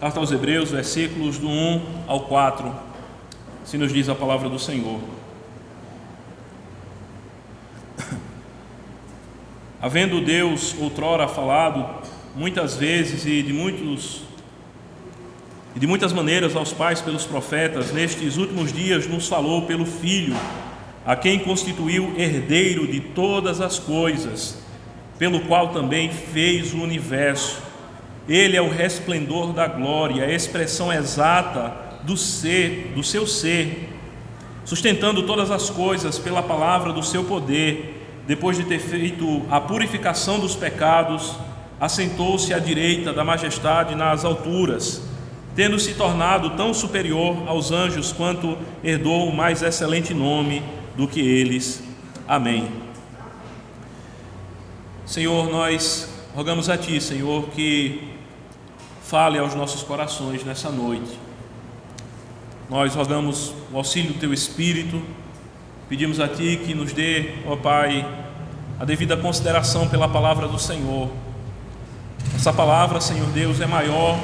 Carta aos Hebreus, versículos do 1 ao 4, assim nos diz a palavra do Senhor. Havendo Deus outrora falado muitas vezes e de muitas maneiras aos pais pelos profetas, nestes últimos dias nos falou pelo Filho, a quem constituiu herdeiro de todas as coisas, pelo qual também fez o universo. Ele é o resplendor da glória, a expressão exata do seu ser, sustentando todas as coisas pela palavra do seu poder. Depois de ter feito a purificação dos pecados, assentou-se à direita da majestade nas alturas, tendo se tornado tão superior aos anjos quanto herdou o mais excelente nome do que eles. Amém. Senhor, nós rogamos a Ti, Senhor, que fale aos nossos corações nessa noite. Nós rogamos o auxílio do Teu Espírito, pedimos a Ti que nos dê, ó Pai, a devida consideração pela palavra do Senhor. Essa palavra, Senhor Deus, é maior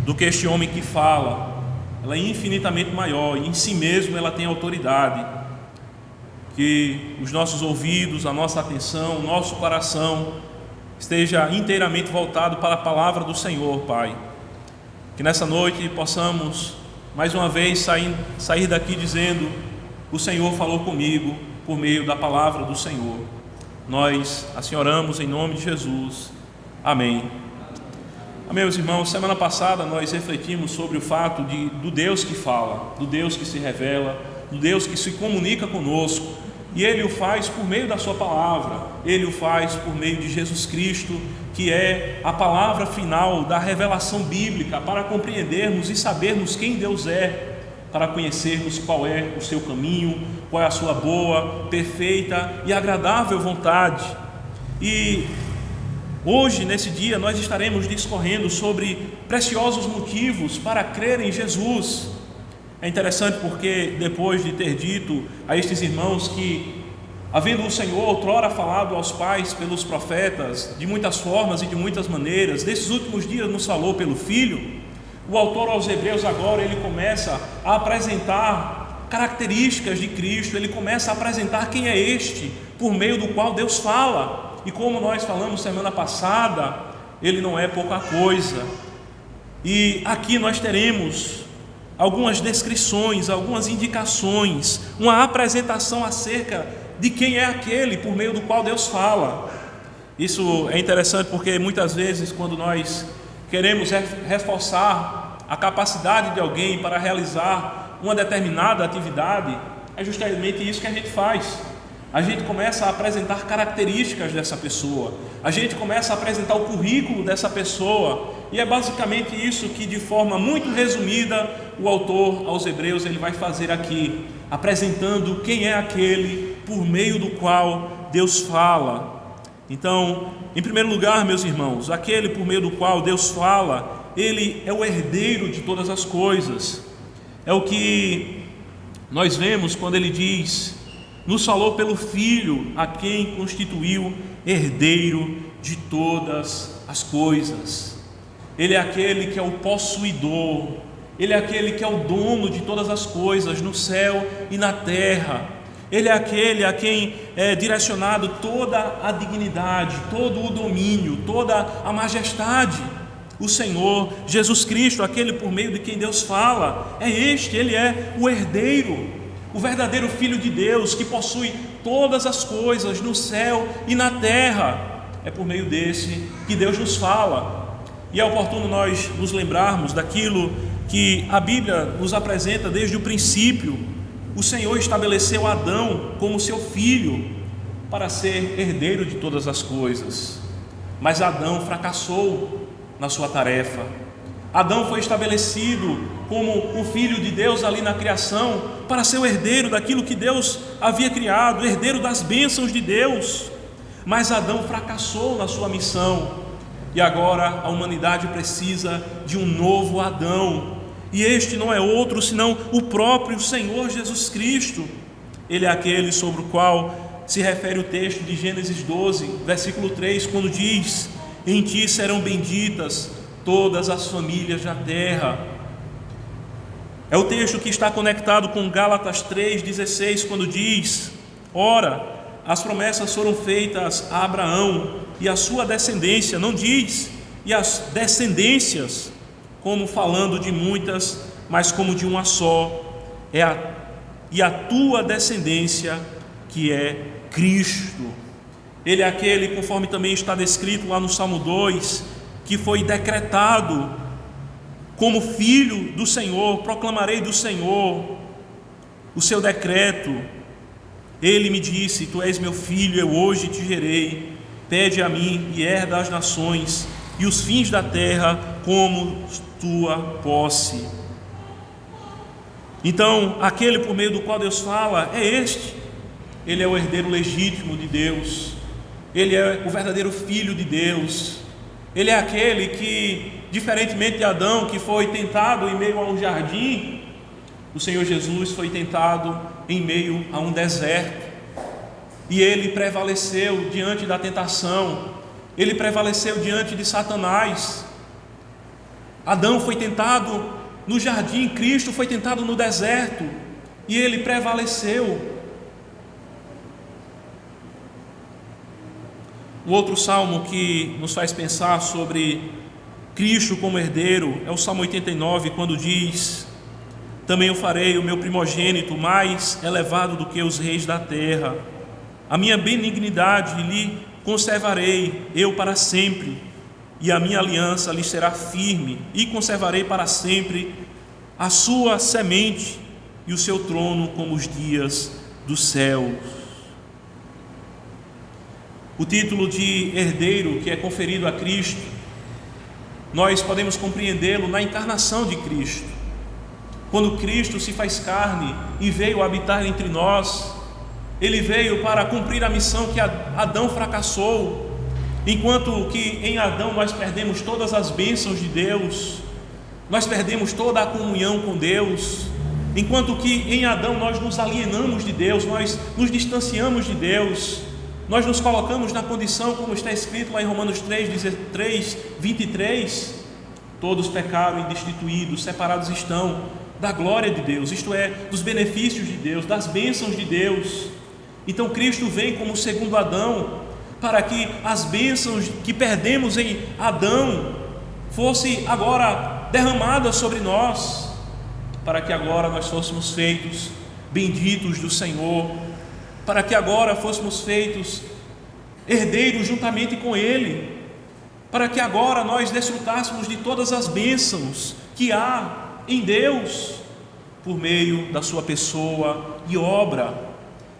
do que este homem que fala, ela é infinitamente maior e em si mesmo ela tem autoridade. Que os nossos ouvidos, a nossa atenção, o nosso coração esteja inteiramente voltado para a palavra do Senhor, Pai. Que nessa noite possamos mais uma vez sair daqui dizendo: o Senhor falou comigo por meio da palavra do Senhor. Nós assim oramos em nome de Jesus. Amém. Amém, meus irmãos. Semana passada nós refletimos sobre o fato do Deus que fala, do Deus que se revela, do Deus que se comunica conosco. E Ele o faz por meio da sua palavra, Ele o faz por meio de Jesus Cristo, que é a palavra final da revelação bíblica, para compreendermos e sabermos quem Deus é, para conhecermos qual é o seu caminho, qual é a sua boa, perfeita e agradável vontade. E hoje, nesse dia, nós estaremos discorrendo sobre preciosos motivos para crer em Jesus. É interessante porque depois de ter dito a estes irmãos que, havendo o Senhor outrora falado aos pais pelos profetas, de muitas formas e de muitas maneiras, nesses últimos dias nos falou pelo Filho, o autor aos Hebreus agora ele começa a apresentar características de Cristo, ele começa a apresentar quem é este, por meio do qual Deus fala. E como nós falamos semana passada, ele não é pouca coisa. E aqui nós teremos algumas descrições, algumas indicações, uma apresentação acerca de quem é aquele por meio do qual Deus fala. Isso é interessante porque muitas vezes quando nós queremos reforçar a capacidade de alguém para realizar uma determinada atividade, é justamente isso que a gente faz. A gente começa a apresentar características dessa pessoa, a gente começa a apresentar o currículo dessa pessoa, e é basicamente isso que, de forma muito resumida, o autor aos Hebreus ele vai fazer aqui, apresentando quem é aquele por meio do qual Deus fala. Então, em primeiro lugar, meus irmãos, aquele por meio do qual Deus fala, ele é o herdeiro de todas as coisas. É o que nós vemos quando ele diz: nos falou pelo Filho, a quem constituiu herdeiro de todas as coisas. Ele é aquele que é o possuidor, Ele é aquele que é o dono de todas as coisas no céu e na terra. Ele é aquele a quem é direcionado toda a dignidade, todo o domínio, toda a majestade. O Senhor Jesus Cristo, aquele por meio de quem Deus fala, Ele é o herdeiro, o verdadeiro Filho de Deus, que possui todas as coisas no céu e na terra. É por meio desse que Deus nos fala. E é oportuno nós nos lembrarmos daquilo que a Bíblia nos apresenta desde o princípio. O Senhor estabeleceu Adão como seu filho para ser herdeiro de todas as coisas. Mas Adão fracassou na sua tarefa. Adão foi estabelecido como o filho de Deus ali na criação, para ser o herdeiro daquilo que Deus havia criado, herdeiro das bênçãos de Deus. Mas Adão fracassou na sua missão, e agora a humanidade precisa de um novo Adão, e este não é outro senão o próprio Senhor Jesus Cristo. Ele é aquele sobre o qual se refere o texto de Gênesis 12, versículo 3, quando diz: em ti serão benditas todas as famílias da terra. É o texto que está conectado com Gálatas 3,16, quando diz: ora, as promessas foram feitas a Abraão e a sua descendência. Não diz e as descendências, como falando de muitas, mas como de uma só, e a tua descendência, que é Cristo. Ele é aquele, conforme também está descrito lá no Salmo 2, que foi decretado como filho do Senhor. Proclamarei do Senhor o seu decreto. Ele me disse: tu és meu filho, eu hoje te gerei. Pede a mim e herda as nações e os fins da terra como tua posse. Então, aquele por meio do qual Deus fala é este. Ele é o herdeiro legítimo de Deus. Ele é o verdadeiro filho de Deus. Ele é aquele que, diferentemente de Adão, que foi tentado em meio a um jardim, o Senhor Jesus foi tentado em meio a um deserto. E ele prevaleceu diante da tentação. Ele prevaleceu diante de Satanás. Adão foi tentado no jardim, Cristo foi tentado no deserto, e ele prevaleceu. O outro salmo que nos faz pensar sobre Cristo como herdeiro é o Salmo 89, quando diz: também eu farei o meu primogênito mais elevado do que os reis da terra. A minha benignidade lhe conservarei eu para sempre, e a minha aliança lhe será firme, e conservarei para sempre a sua semente e o seu trono como os dias dos céus. O título de herdeiro que é conferido a Cristo, nós podemos compreendê-lo na encarnação de Cristo. Quando Cristo se faz carne e veio habitar entre nós, ele veio para cumprir a missão que Adão fracassou. Enquanto que em Adão nós perdemos todas as bênçãos de Deus, nós perdemos toda a comunhão com Deus. Enquanto que em Adão nós nos alienamos de Deus, nós nos distanciamos de Deus, nós nos colocamos na condição, como está escrito lá em Romanos 3:23, todos pecaram e destituídos, separados estão da glória de Deus, isto é, dos benefícios de Deus, das bênçãos de Deus. Então Cristo vem como segundo Adão, para que as bênçãos que perdemos em Adão fossem agora derramadas sobre nós, para que agora nós fôssemos feitos benditos do Senhor, para que agora fôssemos feitos herdeiros juntamente com Ele, para que agora nós desfrutássemos de todas as bênçãos que há em Deus, por meio da sua pessoa e obra.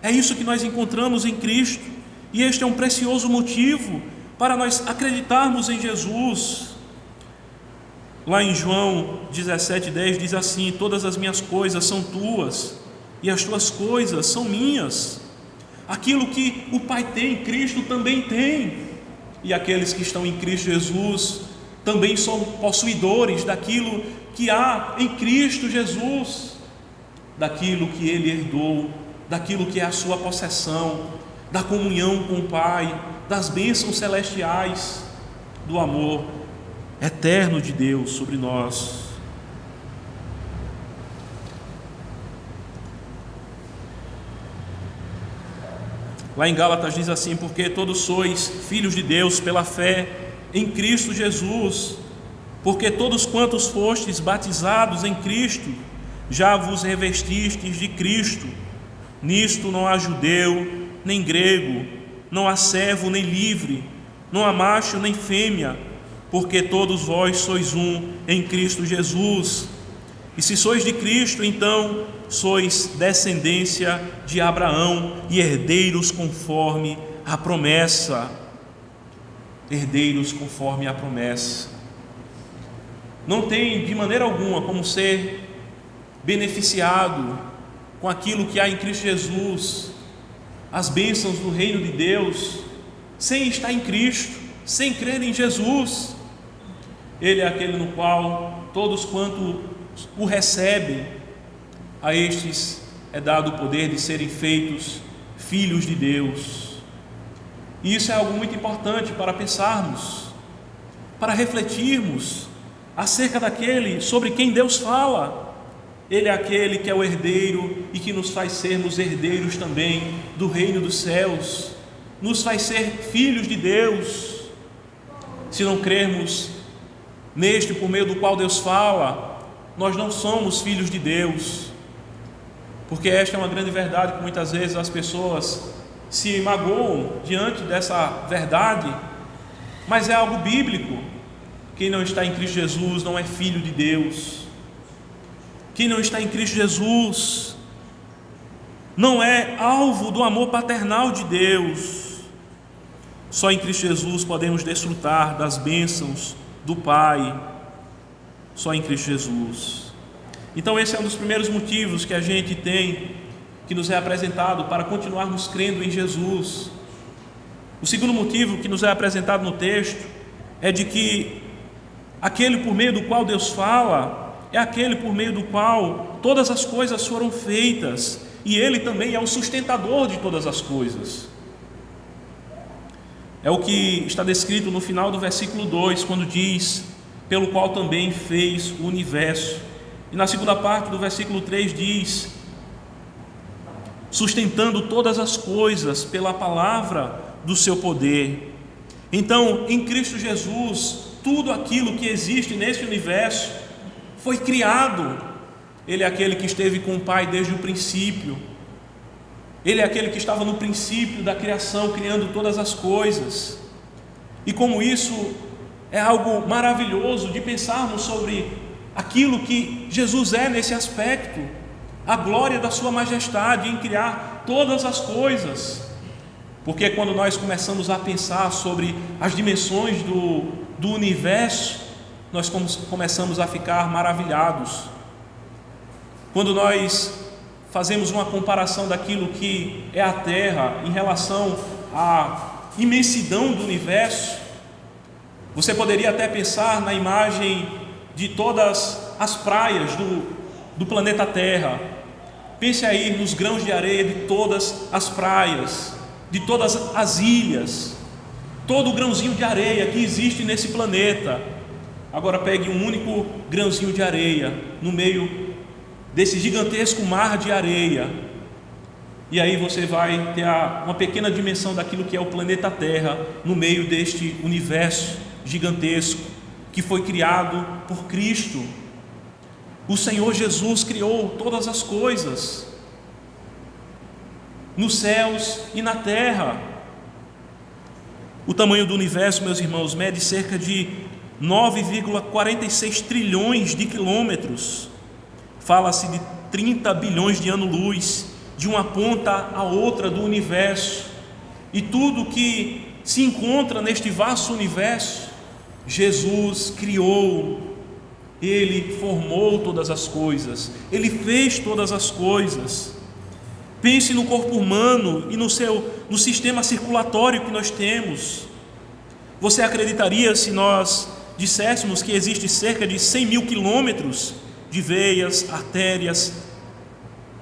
É isso que nós encontramos em Cristo, e este é um precioso motivo para nós acreditarmos em Jesus. Lá em João 17:10 diz assim: todas as minhas coisas são tuas, e as tuas coisas são minhas. Aquilo que o Pai tem, Cristo também tem, e aqueles que estão em Cristo Jesus também são possuidores daquilo que há em Cristo Jesus, daquilo que Ele herdou, daquilo que é a sua possessão, da comunhão com o Pai, das bênçãos celestiais, do amor eterno de Deus sobre nós. Lá em Gálatas diz assim: porque todos sois filhos de Deus pela fé em Cristo Jesus, porque todos quantos fostes batizados em Cristo, já vos revestistes de Cristo. Nisto não há judeu nem grego, não há servo nem livre, não há macho nem fêmea, porque todos vós sois um em Cristo Jesus. E se sois de Cristo, então sois descendência de Abraão e herdeiros conforme a promessa. Herdeiros conforme a promessa. Não tem de maneira alguma como ser beneficiado com aquilo que há em Cristo Jesus, as bênçãos do reino de Deus, sem estar em Cristo, sem crer em Jesus. Ele é aquele no qual todos quanto o recebem, a estes é dado o poder de serem feitos filhos de Deus. E isso é algo muito importante para pensarmos, para refletirmos acerca daquele sobre quem Deus fala. Ele é aquele que é o herdeiro e que nos faz sermos herdeiros também do reino dos céus, nos faz ser filhos de Deus. Se não crermos neste por meio do qual Deus fala, nós não somos filhos de Deus, porque esta é uma grande verdade que muitas vezes as pessoas se magoam diante dessa verdade, mas é algo bíblico. Quem não está em Cristo Jesus não é filho de Deus. Quem não está em Cristo Jesus não é alvo do amor paternal de Deus. Só em Cristo Jesus podemos desfrutar das bênçãos do Pai. Só em Cristo Jesus. Então esse é um dos primeiros motivos que a gente tem, que nos é apresentado para continuarmos crendo em Jesus. O segundo motivo que nos é apresentado no texto é de que aquele por meio do qual Deus fala é aquele por meio do qual todas as coisas foram feitas, e Ele também é o sustentador de todas as coisas. É o que está descrito no final do versículo 2, quando diz: pelo qual também fez o universo. E na segunda parte do versículo 3 diz: sustentando todas as coisas pela palavra do seu poder. Então, em Cristo Jesus, tudo aquilo que existe nesse universo foi criado. Ele é aquele que esteve com o Pai desde o princípio. Ele é aquele que estava no princípio da criação, criando todas as coisas. E como isso é algo maravilhoso de pensarmos sobre aquilo que Jesus é nesse aspecto, a glória da sua majestade em criar todas as coisas. Porque quando nós começamos a pensar sobre as dimensões do universo, nós começamos a ficar maravilhados. Quando nós fazemos uma comparação daquilo que é a Terra em relação à imensidão do universo, você poderia até pensar na imagem de todas as praias do planeta Terra. Pense aí nos grãos de areia de todas as praias, de todas as ilhas, todo o grãozinho de areia que existe nesse planeta. Agora pegue um único grãozinho de areia no meio desse gigantesco mar de areia, e aí você vai ter uma pequena dimensão daquilo que é o planeta Terra no meio deste universo gigantesco que foi criado por Cristo. O Senhor Jesus criou todas as coisas nos céus e na terra. O tamanho do universo, meus irmãos, mede cerca de 9,46 trilhões de quilômetros. Fala-se de 30 bilhões de anos-luz, de uma ponta à outra do universo. E tudo que se encontra neste vasto universo, Jesus criou. Ele formou todas as coisas, Ele fez todas as coisas. Pense no corpo humano e no sistema circulatório que nós temos. Você acreditaria se nós disséssemos que existe cerca de 100 mil quilômetros de veias, artérias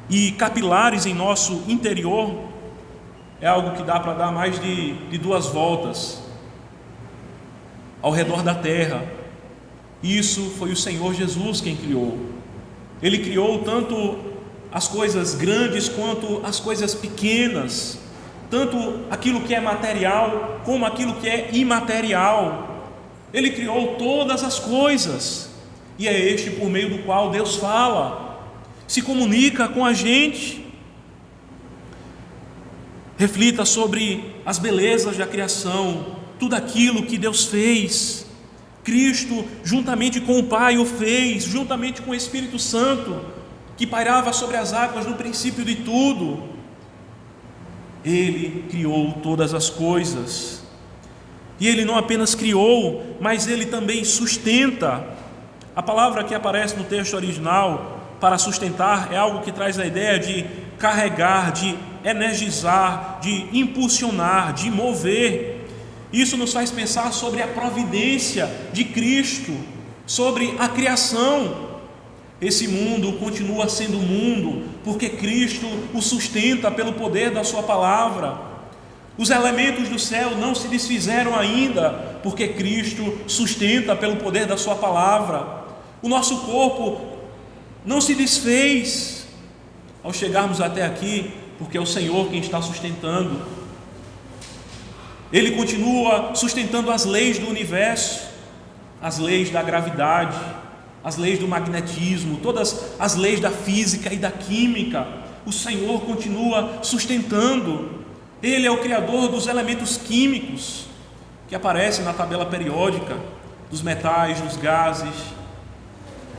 e capilares em nosso interior? É algo que dá para dar mais de 2 voltas ao redor da terra. Isso foi o Senhor Jesus quem criou. Ele criou tanto as coisas grandes quanto as coisas pequenas, tanto aquilo que é material como aquilo que é imaterial. Ele criou todas as coisas, e é este por meio do qual Deus fala, se comunica com a gente. Reflita sobre as belezas da criação, tudo aquilo que Deus fez. Cristo, juntamente com o Pai, o fez, juntamente com o Espírito Santo, que pairava sobre as águas no princípio de tudo. Ele criou todas as coisas. E Ele não apenas criou, mas Ele também sustenta. A palavra que aparece no texto original para sustentar é algo que traz a ideia de carregar, de energizar, de impulsionar, de mover. Isso nos faz pensar sobre a providência de Cristo, sobre a criação. Esse mundo continua sendo mundo porque Cristo o sustenta pelo poder da sua palavra. Os elementos do céu não se desfizeram ainda, porque Cristo sustenta pelo poder da sua palavra. O nosso corpo não se desfez ao chegarmos até aqui, porque é o Senhor quem está sustentando. Ele continua sustentando as leis do universo, as leis da gravidade, as leis do magnetismo, todas as leis da física e da química. O Senhor continua sustentando. Ele é o criador dos elementos químicos que aparecem na tabela periódica, dos metais, dos gases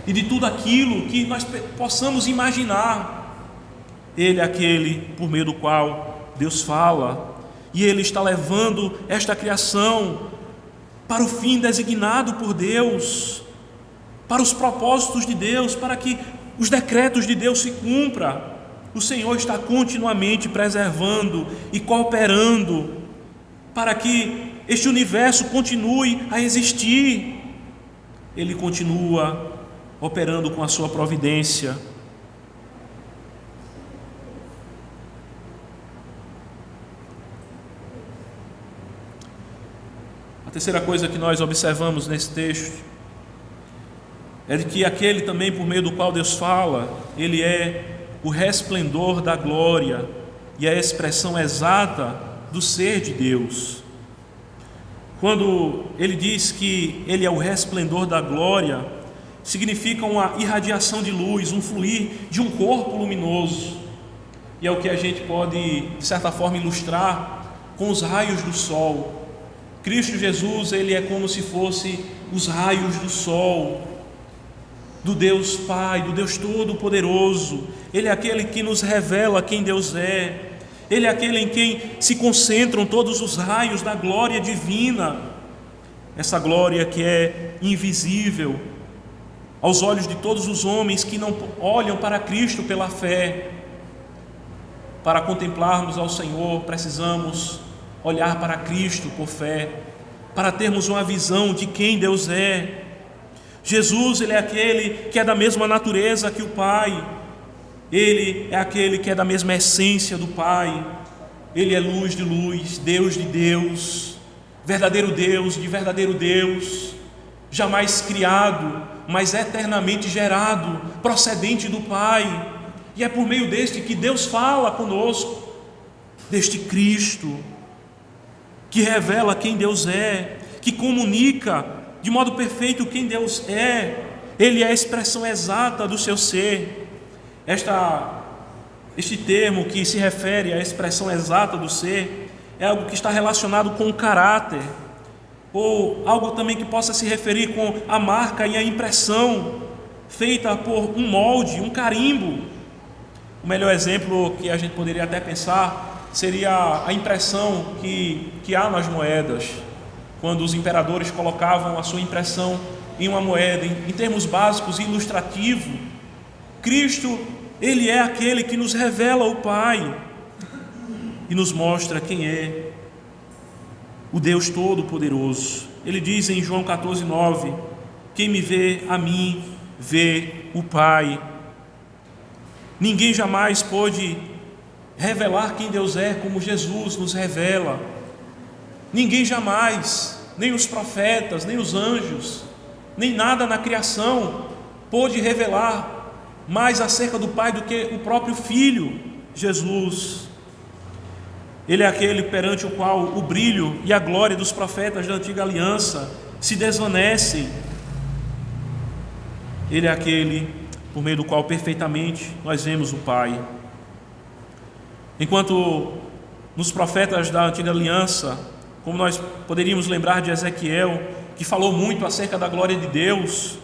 e de tudo aquilo que nós possamos imaginar. Ele é aquele por meio do qual Deus fala, e Ele está levando esta criação para o fim designado por Deus, para os propósitos de Deus, para que os decretos de Deus se cumpram. O Senhor está continuamente preservando e cooperando para que este universo continue a existir. Ele continua operando com a sua providência. A terceira coisa que nós observamos nesse texto é de que aquele também por meio do qual Deus fala, Ele é o resplendor da glória e a expressão exata do ser de Deus. Quando Ele diz que Ele é o resplendor da glória, significa uma irradiação de luz, um fluir de um corpo luminoso. E é o que a gente pode, de certa forma, ilustrar com os raios do sol. Cristo Jesus, Ele é como se fosse os raios do sol, do Deus Pai, do Deus Todo-Poderoso. Ele é aquele que nos revela quem Deus é. Ele é aquele em quem se concentram todos os raios da glória divina. Essa glória que é invisível aos olhos de todos os homens que não olham para Cristo pela fé. Para contemplarmos ao Senhor, precisamos olhar para Cristo por fé, para termos uma visão de quem Deus é. Jesus, Ele é aquele que é da mesma natureza que o Pai. Ele é aquele que é da mesma essência do Pai. Ele é luz de luz, Deus de Deus, verdadeiro Deus de verdadeiro Deus, jamais criado, mas eternamente gerado, procedente do Pai. E é por meio deste que Deus fala conosco, deste Cristo, que revela quem Deus é, que comunica de modo perfeito quem Deus é. Ele é a expressão exata do seu ser. Este termo que se refere à expressão exata do ser é algo que está relacionado com o caráter, ou algo também que possa se referir com a marca e a impressão feita por um molde, um carimbo. O melhor exemplo que a gente poderia até pensar seria a impressão que há nas moedas, quando os imperadores colocavam a sua impressão em uma moeda, em termos básicos e ilustrativos. Cristo, Ele é aquele que nos revela o Pai e nos mostra quem é o Deus Todo-Poderoso. Ele diz em João 14:9: quem me vê a mim, vê o Pai. Ninguém jamais pôde revelar quem Deus é como Jesus nos revela. Ninguém jamais, nem os profetas, nem os anjos, nem nada na criação pôde revelar mais acerca do Pai do que o próprio Filho, Jesus. Ele é aquele perante o qual o brilho e a glória dos profetas da antiga aliança se desvanecem. Ele é aquele por meio do qual perfeitamente nós vemos o Pai. Enquanto nos profetas da antiga aliança, como nós poderíamos lembrar de Ezequiel, que falou muito acerca da glória de Deus,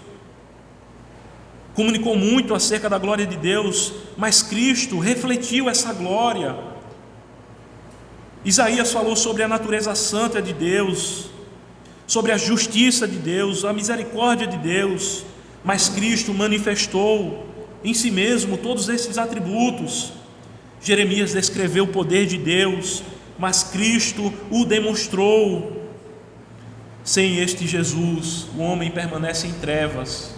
comunicou muito acerca da glória de Deus, mas Cristo refletiu essa glória. Isaías falou sobre a natureza santa de Deus, sobre a justiça de Deus, a misericórdia de Deus, mas Cristo manifestou em si mesmo todos esses atributos. Jeremias descreveu o poder de Deus, mas Cristo o demonstrou. Sem este Jesus, o homem permanece em trevas.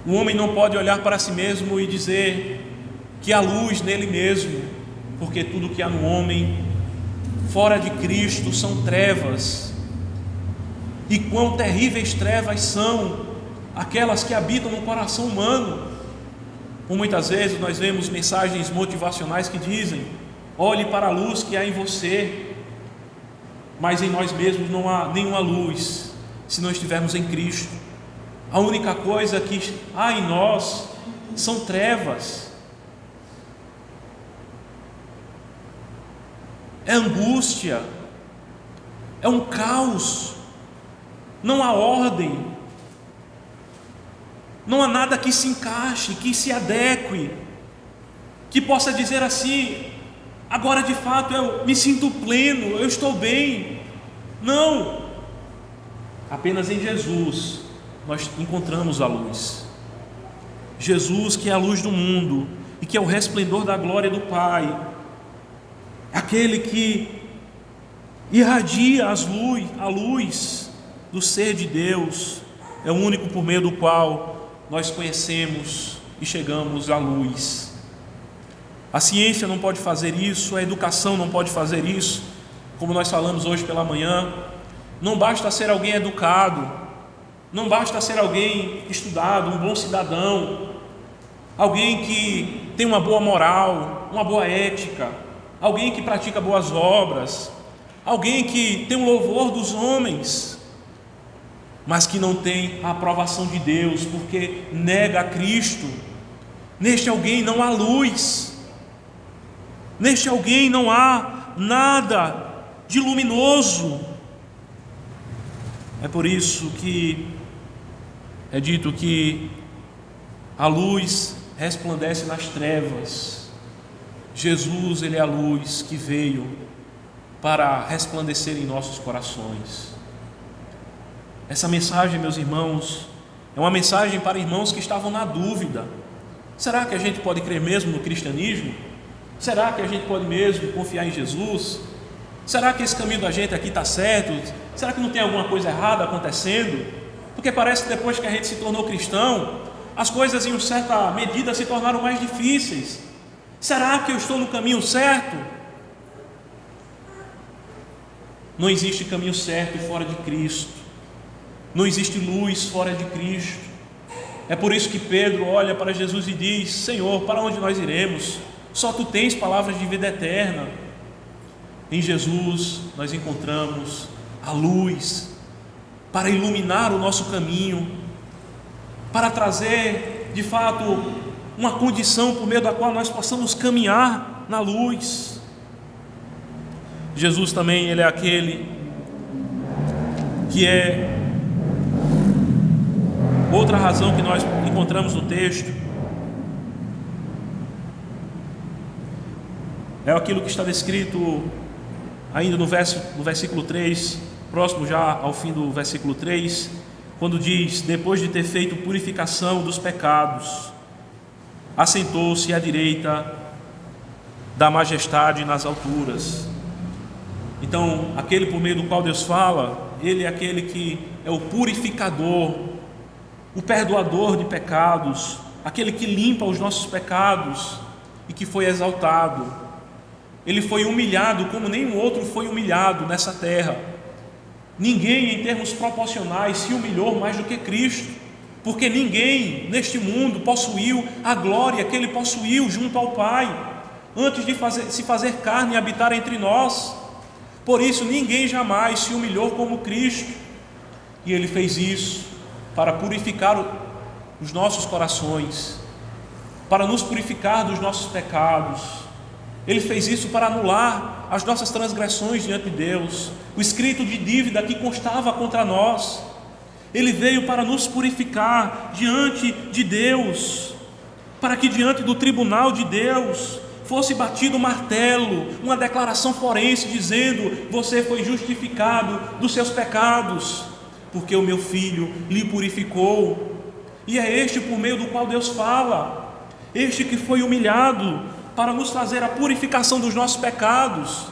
O homem não pode olhar para si mesmo e dizer que há luz nele mesmo, porque tudo que há no homem fora de Cristo são trevas. e quão terríveis trevas são aquelas que habitam no coração humano. Por muitas vezes nós vemos mensagens motivacionais que dizem: olhe para a luz que há em você, mas em nós mesmos não há nenhuma luz se não estivermos em Cristo. A única coisa que há em nós são trevas, é angústia, é um caos, não há ordem, não há nada que se encaixe, que se adeque, que possa dizer assim: agora de fato eu me sinto pleno, eu estou bem. Não, apenas em Jesus nós encontramos a luz. Jesus, que é a luz do mundo e que é o resplendor da glória do Pai, aquele que irradia a luz do ser de Deus, é o único por meio do qual nós conhecemos e chegamos à luz. A ciência não pode fazer isso, a educação não pode fazer isso, como nós falamos hoje pela manhã. Não basta ser alguém educado, não basta ser alguém estudado, um bom cidadão, alguém que tem uma boa moral, uma boa ética, alguém que pratica boas obras, alguém que tem o louvor dos homens, mas que não tem a aprovação de Deus, porque nega a Cristo. Neste alguém não há luz, neste alguém não há nada de luminoso. É por isso que é dito que a luz resplandece nas trevas. Jesus, ele é a luz que veio para resplandecer em nossos corações. Essa mensagem, meus irmãos, é uma mensagem para irmãos que estavam na dúvida: será que a gente pode crer mesmo no cristianismo? Será que a gente pode mesmo confiar em Jesus? Será que esse caminho da gente aqui está certo? Será que não tem alguma coisa errada acontecendo? Porque parece que depois que a gente se tornou cristão, as coisas em uma certa medida se tornaram mais difíceis. Será que eu estou no caminho certo? Não existe caminho certo fora de Cristo, não existe luz fora de Cristo. É por isso que Pedro olha para Jesus e diz: Senhor, para onde nós iremos? Só Tu tens palavras de vida eterna. Em Jesus nós encontramos a luz para iluminar o nosso caminho, para trazer de fato uma condição por meio da qual nós possamos caminhar na luz. Jesus também, ele é aquele que é outra razão que nós encontramos no texto, é aquilo que está descrito ainda no versículo 3, próximo já ao fim do versículo 3, quando diz: depois de ter feito purificação dos pecados, assentou-se à direita da majestade nas alturas. Então, aquele por meio do qual Deus fala, ele é aquele que é o purificador, o perdoador de pecados, aquele que limpa os nossos pecados e que foi exaltado. Ele foi humilhado como nenhum outro foi humilhado nessa terra. Ninguém, em termos proporcionais, se humilhou mais do que Cristo, porque ninguém neste mundo possuiu a glória que Ele possuiu junto ao Pai, antes de se fazer carne e habitar entre nós. Por isso ninguém jamais se humilhou como Cristo, e Ele fez isso para purificar os nossos corações, para nos purificar dos nossos pecados. Ele fez isso para anular as nossas transgressões diante de Deus, o escrito de dívida que constava contra nós. Ele veio para nos purificar diante de Deus, para que diante do tribunal de Deus fosse batido o martelo, uma declaração forense dizendo: você foi justificado dos seus pecados, porque o meu Filho lhe purificou. E é este por meio do qual Deus fala, este que foi humilhado para nos fazer a purificação dos nossos pecados,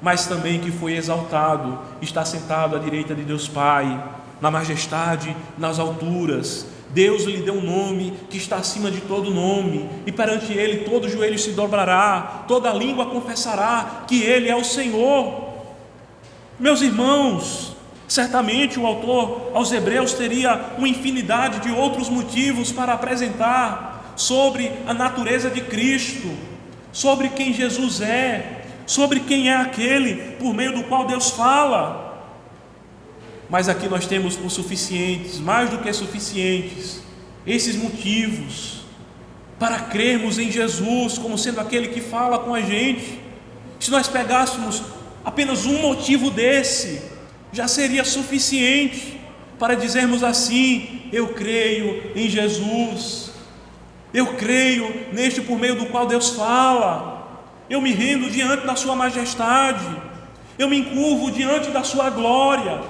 mas também que foi exaltado, está sentado à direita de Deus Pai, na majestade, nas alturas. Deus lhe deu um nome que está acima de todo nome, e perante Ele todo joelho se dobrará, toda língua confessará que Ele é o Senhor. Meus irmãos, Certamente o autor aos Hebreus teria uma infinidade de outros motivos para apresentar sobre a natureza de Cristo, sobre quem Jesus é, sobre quem é aquele por meio do qual Deus fala. Mas aqui nós temos por suficientes, mais do que suficientes, esses motivos para crermos em Jesus como sendo aquele que fala com a gente. Se nós pegássemos apenas um motivo desse, já seria suficiente para dizermos assim: eu creio em Jesus, eu creio neste por meio do qual Deus fala, eu me rendo diante da sua majestade, eu me encurvo diante da sua glória,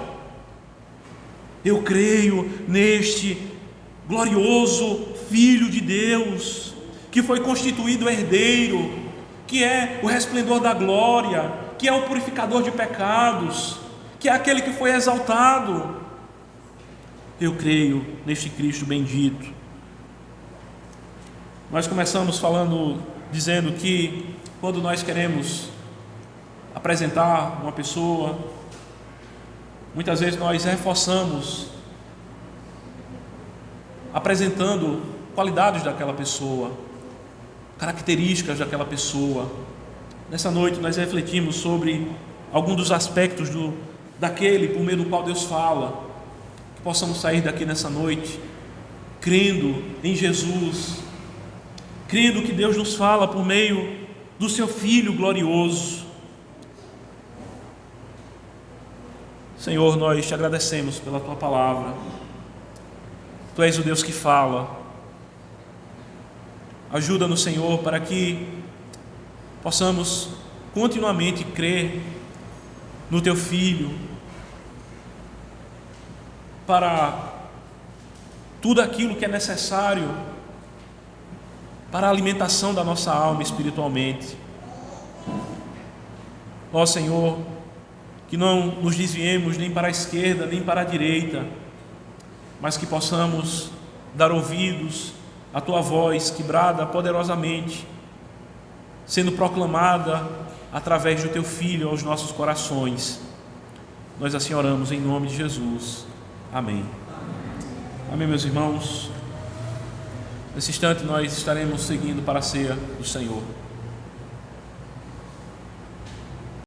eu creio neste glorioso Filho de Deus, que foi constituído herdeiro, que é o resplendor da glória, que é o purificador de pecados, que é aquele que foi exaltado. Eu creio neste Cristo bendito. Nós começamos dizendo que quando nós queremos apresentar uma pessoa, muitas vezes nós reforçamos apresentando qualidades daquela pessoa, características daquela pessoa. Nessa noite nós refletimos sobre alguns dos aspectos daquele por meio do qual Deus fala, que possamos sair daqui nessa noite crendo em Jesus, crendo que Deus nos fala por meio do seu Filho glorioso. Senhor, nós te agradecemos pela tua palavra. Tu és o Deus que fala. Ajuda-nos, Senhor, para que possamos continuamente crer no teu Filho, para tudo aquilo que é necessário para a alimentação da nossa alma espiritualmente. Ó Senhor, que não nos desviemos nem para a esquerda nem para a direita, mas que possamos dar ouvidos à tua voz que brada poderosamente, sendo proclamada através do teu Filho aos nossos corações. Nós assim oramos em nome de Jesus. Amém. Amém, meus irmãos. Nesse instante nós estaremos seguindo para a ceia do Senhor.